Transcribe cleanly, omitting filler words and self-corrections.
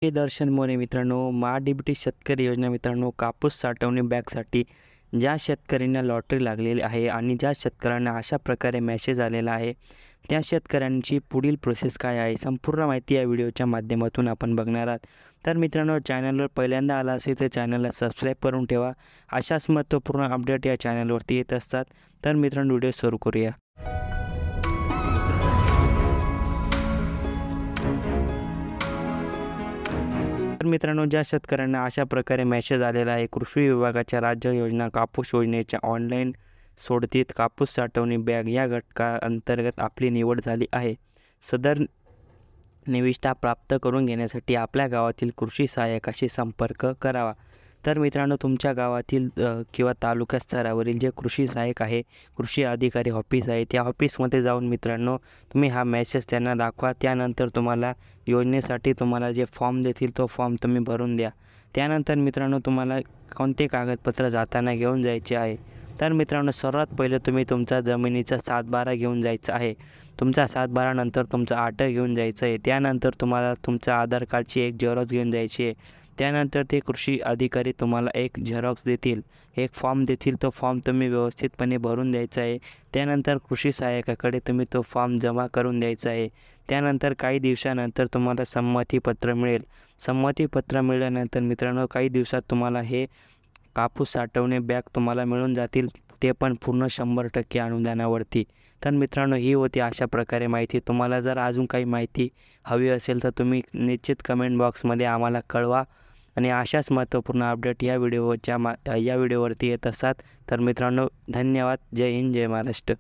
हे दर्शन मोरे मित्रांनो, महाडीबीटी शेतकरी योजना मित्रांनो, कापूस साठवणी बॅगसाठी ज्या शेतकऱ्यांना लॉटरी लागलेली आहे आणि ज्या शेतकऱ्यांना अशा प्रकारे मेसेज आलेला आहे, त्या शेतकऱ्यांची पुढील प्रोसेस काय आहे, संपूर्ण माहिती या व्हिडिओच्या माध्यमातून आपण बघणार आहात। तर मित्रांनो, चॅनलवर पहिल्यांदा आला असेल तर चॅनलला सबस्क्राईब करून ठेवा। अशाच महत्त्वपूर्ण अपडेट या चॅनलवरती येत असतात। तर मित्रांनो, व्हिडिओ सुरू करूया। तर मित्रांनो, ज्या शेतकऱ्यांना अशा प्रकारे मेसेज आलेला आहे, कृषी विभागाच्या राज्य योजना कापूस योजनेच्या ऑनलाईन सोडतीत कापूस साठवणी बॅग या घटकाअंतर्गत आपली निवड झाली आहे। सदर निविष्ठा प्राप्त करून घेण्यासाठी आपल्या गावातील कृषी सहाय्यकाशी संपर्क करावा। तर मित्रांनो, तुमच्या गावातील किंवा तालुका स्तरावरील जे कृषी सहाय्यक आहे, कृषी अधिकारी ऑफिस आहे, त्या ऑफिसमध्ये जाऊन मित्रांनो तुम्ही हा मेसेज त्यांना दाखवा। त्यानंतर तुम्हाला योजनेसाठी तुम्हाला जे फॉर्म देतील तो फॉर्म तुम्ही भरून द्या। त्यानंतर मित्रांनो, तुम्हाला कोणते कागदपत्र जाताना घेऊन जायचे आहे। तर मित्रांनो, सर्वात पहिले तुम्ही तुमचा जमिनीचा 7/12 घेऊन जायचा आहे। तुमचा 7/12 नंतर तुमचा आट घेऊन जायचं आहे। त्यानंतर तुम्हाला तुमच्या आधार कार्डची एक झेरॉक्स घेऊन जायची आहे। त्यानंतर ते कृषी अधिकारी तुम्हाला एक झेरॉक्स देतील, एक फॉर्म देतील, तो फॉर्म तुम्ही व्यवस्थितपणे भरून द्यायचा आहे। त्यानंतर कृषी सहाय्यकाकडे तुम्ही तो फॉर्म जमा करून द्यायचा आहे। त्यानंतर काही दिवसानंतर तुम्हाला संमतीपत्र मिळेल। संमतीपत्र मिळाल्यानंतर मित्रांनो, काही दिवसात तुम्हाला हे कापूस साठवणे बॅग तुम्हाला मिळून जातील, ते पण पूर्ण 100% अनुदानावरती। तर मित्रांनो, ही होती अशा प्रकारे माहिती। तुम्हाला जर अजून काही माहिती हवी असेल तर तुम्ही निश्चित कमेंट बॉक्समध्ये आम्हाला कळवा आणि अशाच महत्त्वपूर्ण अपडेट या व्हिडिओवरती येत असतात। तर मित्रांनो, धन्यवाद। जय हिंद, जय महाराष्ट्र।